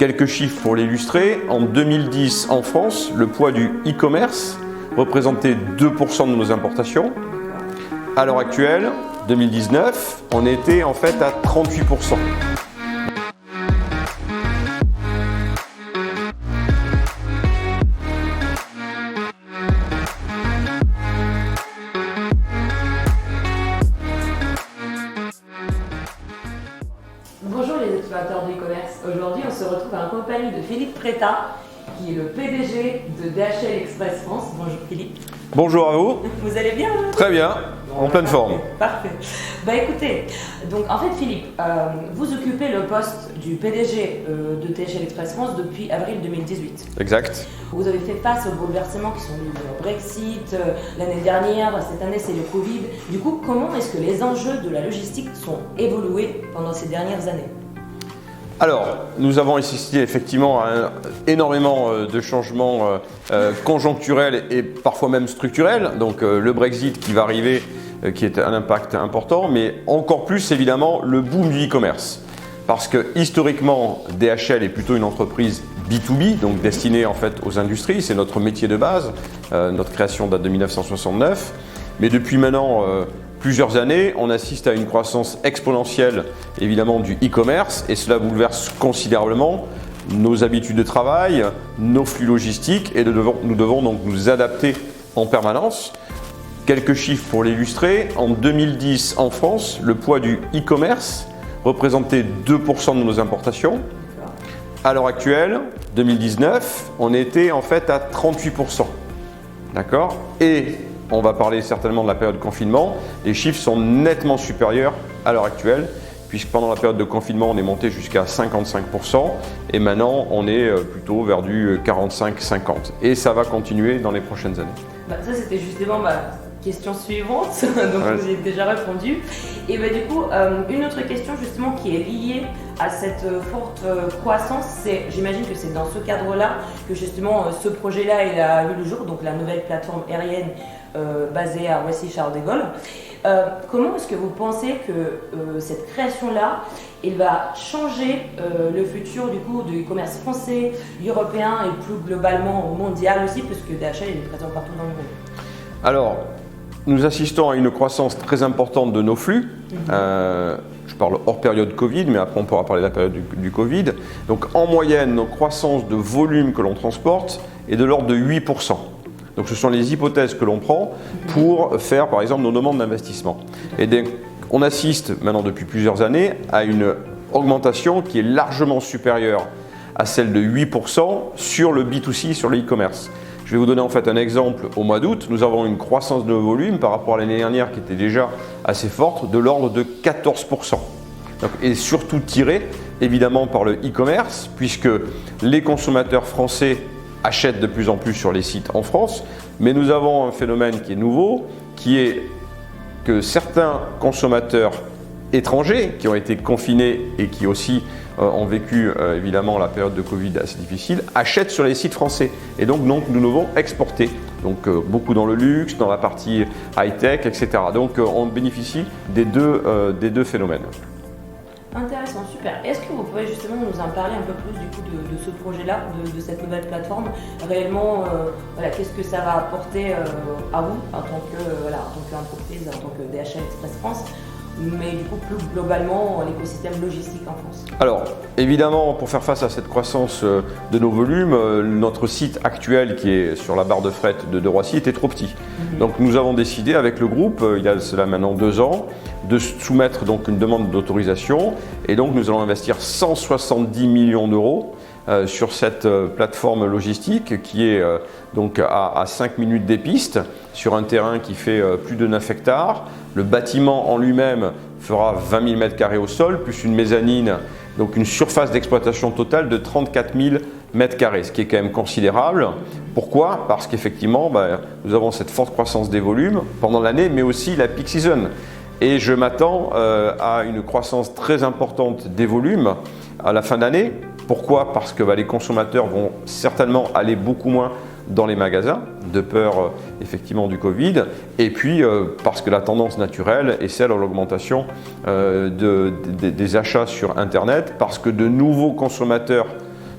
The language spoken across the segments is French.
Quelques chiffres pour l'illustrer. En 2010, en France, le poids du e-commerce représentait 2% de nos importations. À l'heure actuelle, 2019, on était en fait à 38%. Bonjour les explorateurs du e-commerce. Aujourd'hui, on se retrouve en compagnie de Philippe Prétat, qui est le PDG de DHL Express France. Bonjour Philippe. Bonjour à vous. Vous allez bien? Très bien, en pleine forme. Parfait. Bah écoutez, donc en fait Philippe, vous occupez le poste du PDG de DHL Express France depuis avril 2018. Exact. Vous avez fait face aux bouleversements qui sont liés au Brexit, l'année dernière, cette année c'est le Covid. Du coup, comment est-ce que les enjeux de la logistique sont évolués pendant ces dernières années? Alors, nous avons assisté effectivement à énormément de changements conjoncturels et parfois même structurels. Donc le Brexit qui va arriver, qui est un impact important, mais encore plus évidemment le boom du e-commerce. Parce que historiquement, DHL est plutôt une entreprise B2B, donc destinée en fait aux industries. C'est notre métier de base. Notre création date de 1969. Mais depuis maintenant plusieurs années, on assiste à une croissance exponentielle évidemment du e-commerce et cela bouleverse considérablement nos habitudes de travail, nos flux logistiques et nous devons donc nous adapter en permanence. Quelques chiffres pour l'illustrer. En 2010, en France, le poids du e-commerce représentait 2% de nos importations. À l'heure actuelle, 2019, on était en fait à 38%. D'accord ? Et on va parler certainement de la période de confinement. Les chiffres sont nettement supérieurs à l'heure actuelle, puisque pendant la période de confinement, on est monté jusqu'à 55% et maintenant, on est plutôt vers du 45-50%. Et ça va continuer dans les prochaines années. Ça, c'était justement ma question suivante, donc vous y avez déjà répondu. Et du coup, une autre question justement qui est liée à cette forte croissance, c'est, j'imagine que c'est dans ce cadre-là que justement ce projet-là il a vu le jour, donc la nouvelle plateforme aérienne basée à Roissy-Charles de Gaulle. Comment est-ce que vous pensez que cette création-là, il va changer le futur du coup du e-commerce français, européen et plus globalement mondial aussi, puisque DHL est présent partout dans le monde? Alors, nous assistons à une croissance très importante de nos flux. Je parle hors période Covid, mais après on pourra parler de la période du Covid. Donc en moyenne, nos croissances de volume que l'on transporte est de l'ordre de 8%. Donc ce sont les hypothèses que l'on prend pour faire par exemple nos demandes d'investissement. Et donc, on assiste maintenant depuis plusieurs années à une augmentation qui est largement supérieure à celle de 8% sur le B2C, sur le e-commerce. Je vais vous donner en fait un exemple. Au mois d'août, nous avons une croissance de volume par rapport à l'année dernière qui était déjà assez forte, de l'ordre de 14%. Donc, et surtout tiré évidemment par le e-commerce, puisque les consommateurs français achètent de plus en plus sur les sites en France, mais nous avons un phénomène qui est nouveau, qui est que certains consommateurs étrangers qui ont été confinés et qui aussi ont vécu évidemment la période de Covid assez difficile, achètent sur les sites français. Et donc nous devons exporter. Donc beaucoup dans le luxe, dans la partie high-tech, etc. Donc on bénéficie des deux phénomènes. Intéressant, super. Est-ce que vous pouvez justement nous en parler un peu plus du coup de ce projet-là, de cette nouvelle plateforme? Réellement, qu'est-ce que ça va apporter à vous en tant qu'entreprise, en tant que DHL Express France, mais du coup plus globalement l'écosystème logistique en France? Alors évidemment, pour faire face à cette croissance de nos volumes, notre site actuel qui est sur la barre de fret de Roissy était trop petit. Donc nous avons décidé avec le groupe, il y a cela maintenant 2 ans, de soumettre donc une demande d'autorisation et donc nous allons investir 170 millions d'euros sur cette plateforme logistique qui est donc à 5 minutes des pistes sur un terrain qui fait plus de 9 hectares. Le bâtiment en lui-même fera 20 000 m² au sol plus une mezzanine, donc une surface d'exploitation totale de 34 000 m², ce qui est quand même considérable. Pourquoi? Parce qu'effectivement nous avons cette forte croissance des volumes pendant l'année mais aussi la peak season. Et je m'attends à une croissance très importante des volumes à la fin d'année. Pourquoi? Parce que les consommateurs vont certainement aller beaucoup moins dans les magasins, de peur effectivement du Covid, et puis parce que la tendance naturelle est celle à l'augmentation des achats sur Internet, parce que de nouveaux consommateurs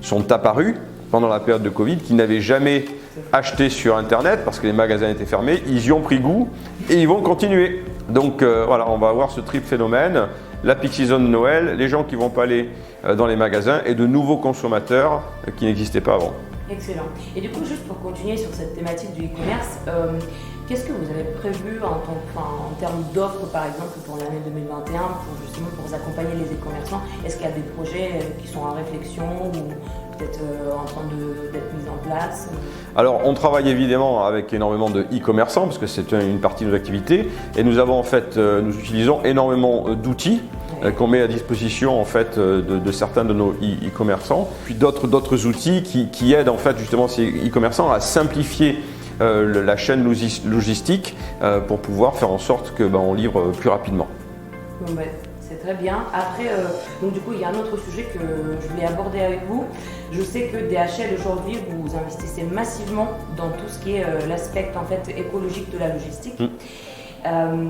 sont apparus pendant la période de Covid, qui n'avaient jamais acheté sur Internet parce que les magasins étaient fermés. Ils y ont pris goût et ils vont continuer. Donc voilà, on va avoir ce triple phénomène, la peak season de Noël, les gens qui ne vont pas aller dans les magasins et de nouveaux consommateurs qui n'existaient pas avant. Excellent. Et du coup, juste pour continuer sur cette thématique du e-commerce, qu'est-ce que vous avez prévu en termes d'offres, par exemple, pour l'année 2021, pour vous accompagner les e-commerçants? Est-ce qu'il y a des projets qui sont en réflexion ou peut-être en train d'être mis en place? Alors, on travaille évidemment avec énormément de e-commerçants parce que c'est une partie de nos activités et nous avons en fait, nous utilisons énormément d'outils qu'on met à disposition en fait de certains de nos e-commerçants, puis d'autres outils qui aident en fait justement ces e-commerçants à simplifier la chaîne logistique pour pouvoir faire en sorte que on livre plus rapidement. Bon, c'est très bien. Après, donc du coup, il y a un autre sujet que je voulais aborder avec vous. Je sais que DHL aujourd'hui, vous investissez massivement dans tout ce qui est l'aspect en fait écologique de la logistique.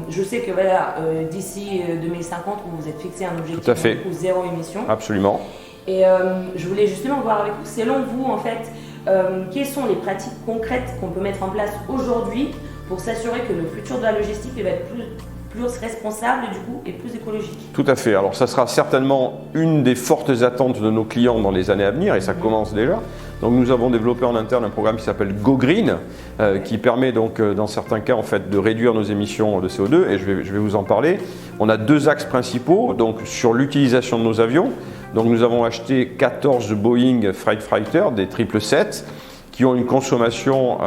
Je sais que voilà, d'ici 2050, vous vous êtes fixé un objectif de zéro émission. Absolument. Et je voulais justement voir avec vous, selon vous en fait, quelles sont les pratiques concrètes qu'on peut mettre en place aujourd'hui pour s'assurer que le futur de la logistique va être plus responsable du coup et plus écologique? Tout à fait. Alors ça sera certainement une des fortes attentes de nos clients dans les années à venir et ça commence déjà. Donc nous avons développé en interne un programme qui s'appelle Go Green qui permet donc dans certains cas en fait de réduire nos émissions de CO2 et je vais vous en parler. On a deux axes principaux donc sur l'utilisation de nos avions. Donc nous avons acheté 14 Boeing Freight Fighter des 777 qui ont une consommation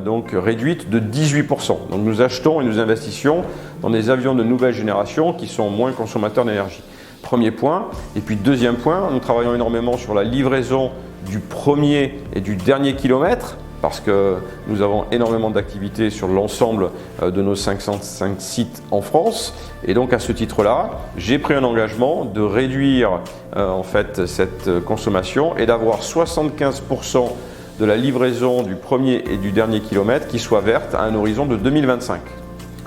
donc réduite de 18%. Donc nous achetons et nous investissons dans des avions de nouvelle génération qui sont moins consommateurs d'énergie. Premier point. Et puis deuxième point, nous travaillons énormément sur la livraison du premier et du dernier kilomètre parce que nous avons énormément d'activités sur l'ensemble de nos 505 sites en France. Et donc à ce titre-là, j'ai pris un engagement de réduire en fait cette consommation et d'avoir 75% de la livraison du premier et du dernier kilomètre qui soit verte à un horizon de 2025.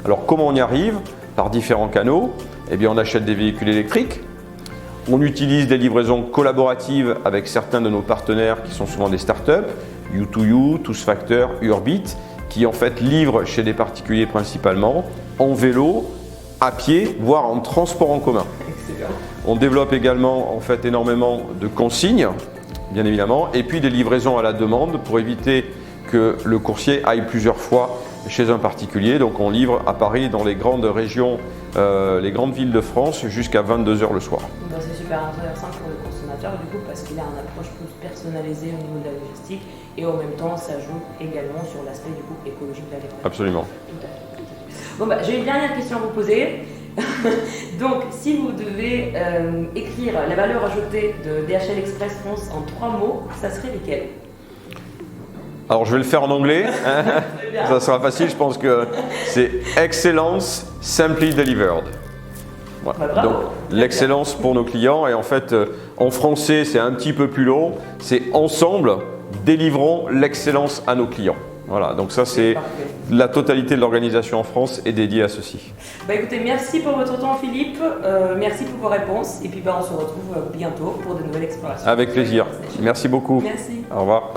Alors comment on y arrive? Par différents canaux. Eh bien on achète des véhicules électriques. On utilise des livraisons collaboratives avec certains de nos partenaires qui sont souvent des startups, U2U, ToosFactor, Urbit, qui en fait livrent chez des particuliers principalement, en vélo, à pied, voire en transport en commun. Excellent. On développe également en fait énormément de consignes, bien évidemment, et puis des livraisons à la demande pour éviter que le coursier aille plusieurs fois chez un particulier. Donc on livre à Paris dans les grandes régions, les grandes villes de France jusqu'à 22h le soir. C'est super intéressant pour le consommateur du coup parce qu'il a une approche plus personnalisée au niveau de la logistique et en même temps ça joue également sur l'aspect du coup écologique de la livraison. Absolument. Bon j'ai une dernière question à vous poser. Donc si vous devez écrire la valeur ajoutée de DHL Express France en 3 mots, ça serait lesquels? Alors je vais le faire en anglais, ça sera facile, je pense que c'est Excellence Simply Delivered. Voilà. Donc l'excellence pour nos clients et en fait en français c'est un petit peu plus long, c'est ensemble délivrons l'excellence à nos clients. Voilà, donc ça c'est la totalité de l'organisation en France est dédiée à ceci. Écoutez, merci pour votre temps Philippe, merci pour vos réponses et puis on se retrouve bientôt pour de nouvelles explorations. Avec plaisir, merci beaucoup. Merci. Au revoir.